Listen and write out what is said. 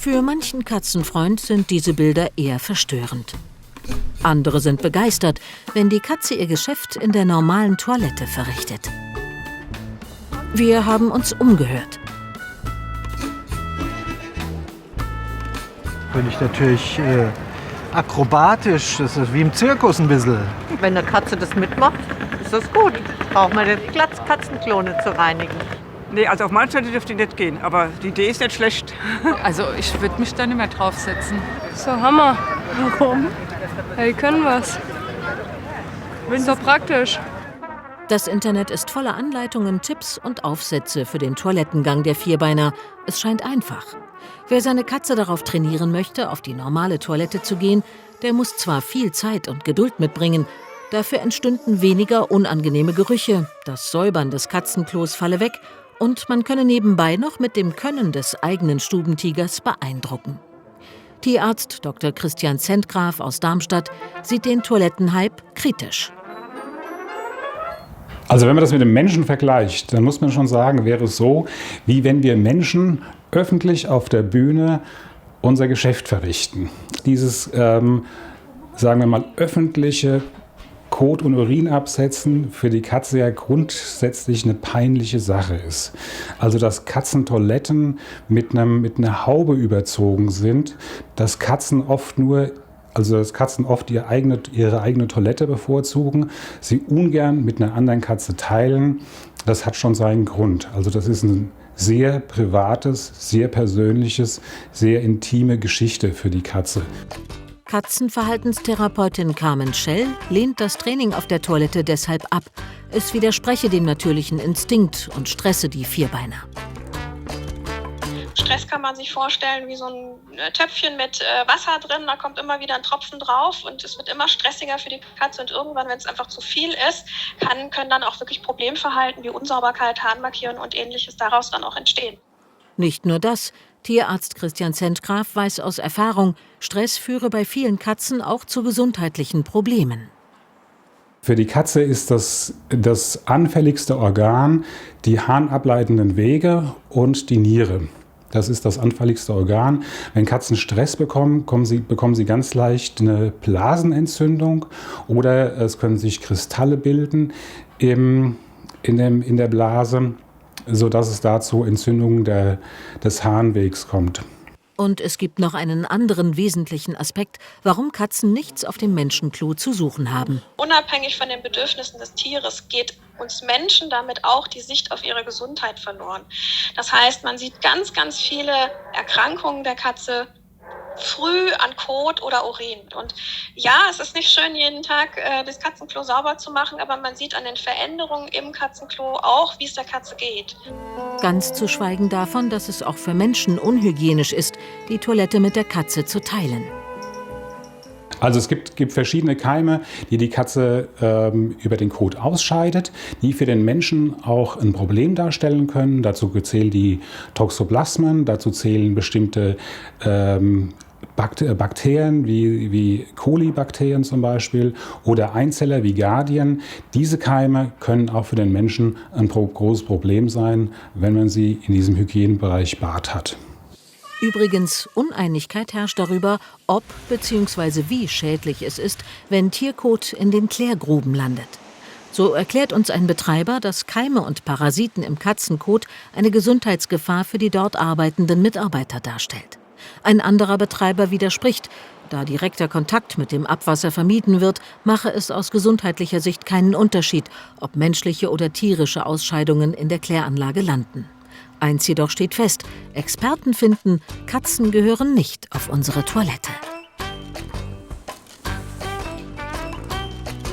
Für manchen Katzenfreund sind diese Bilder eher verstörend. Andere sind begeistert, wenn die Katze ihr Geschäft in der normalen Toilette verrichtet. Wir haben uns umgehört. Finde ich natürlich akrobatisch, das ist wie im Zirkus ein bisschen. Wenn eine Katze das mitmacht, ist das gut. Braucht man die Katzenklo nicht zu reinigen. Nee, also auf meine Seite dürfte ich nicht gehen, aber die Idee ist nicht schlecht. Also ich würde mich da nicht mehr draufsetzen. So Hammer. Warum? Hey, können was. Ist so praktisch. Das Internet ist voller Anleitungen, Tipps und Aufsätze für den Toilettengang der Vierbeiner. Es scheint einfach. Wer seine Katze darauf trainieren möchte, auf die normale Toilette zu gehen, der muss zwar viel Zeit und Geduld mitbringen, dafür entstünden weniger unangenehme Gerüche, das Säubern des Katzenklos falle weg und man könne nebenbei noch mit dem Können des eigenen Stubentigers beeindrucken. Tierarzt Dr. Christian Zentgraf aus Darmstadt sieht den Toilettenhype kritisch. Also wenn man das mit dem Menschen vergleicht, dann muss man schon sagen, wäre es so, wie wenn wir Menschen öffentlich auf der Bühne unser Geschäft verrichten. Dieses, sagen wir mal, öffentliche Kot- und Urinabsetzen für die Katze ja grundsätzlich eine peinliche Sache ist. Also dass Katzentoiletten mit einer Haube überzogen sind, dass Katzen oft ihre eigene Toilette bevorzugen, sie ungern mit einer anderen Katze teilen, das hat schon seinen Grund. Also das ist ein sehr privates, sehr persönliches, sehr intime Geschichte für die Katze. Katzenverhaltenstherapeutin Carmen Schell lehnt das Training auf der Toilette deshalb ab. Es widerspreche dem natürlichen Instinkt und stresse die Vierbeiner. Stress kann man sich vorstellen wie so ein Töpfchen mit Wasser drin, da kommt immer wieder ein Tropfen drauf und es wird immer stressiger für die Katze und irgendwann, wenn es einfach zu viel ist, können dann auch wirklich Problemverhalten wie Unsauberkeit, Harnmarkieren und Ähnliches daraus dann auch entstehen. Nicht nur das. Tierarzt Christian Zentgraf weiß aus Erfahrung, Stress führe bei vielen Katzen auch zu gesundheitlichen Problemen. Für die Katze ist das anfälligste Organ die harnableitenden Wege und die Niere. Das ist das anfälligste Organ. Wenn Katzen Stress bekommen, bekommen sie ganz leicht eine Blasenentzündung oder es können sich Kristalle bilden in der Blase, sodass es dazu Entzündungen des Harnwegs kommt. Und es gibt noch einen anderen wesentlichen Aspekt, warum Katzen nichts auf dem Menschenklo zu suchen haben. Unabhängig von den Bedürfnissen des Tieres geht uns Menschen damit auch die Sicht auf ihre Gesundheit verloren. Das heißt, man sieht ganz, ganz viele Erkrankungen der Katze früh an Kot oder Urin. Und ja, es ist nicht schön, jeden Tag das Katzenklo sauber zu machen, aber man sieht an den Veränderungen im Katzenklo auch, wie es der Katze geht. Ganz zu schweigen davon, dass es auch für Menschen unhygienisch ist, die Toilette mit der Katze zu teilen. Also es gibt verschiedene Keime, die Katze über den Kot ausscheidet, die für den Menschen auch ein Problem darstellen können. Dazu zählen die Toxoplasmen, dazu zählen bestimmte Bakterien wie Kolibakterien zum Beispiel oder Einzeller wie Gardien. Diese Keime können auch für den Menschen ein großes Problem sein, wenn man sie in diesem Hygienebereich Bad hat. Übrigens, Uneinigkeit herrscht darüber, ob bzw. wie schädlich es ist, wenn Tierkot in den Klärgruben landet. So erklärt uns ein Betreiber, dass Keime und Parasiten im Katzenkot eine Gesundheitsgefahr für die dort arbeitenden Mitarbeiter darstellt. Ein anderer Betreiber widerspricht. Da direkter Kontakt mit dem Abwasser vermieden wird, mache es aus gesundheitlicher Sicht keinen Unterschied, ob menschliche oder tierische Ausscheidungen in der Kläranlage landen. Eins jedoch steht fest: Experten finden, Katzen gehören nicht auf unsere Toilette.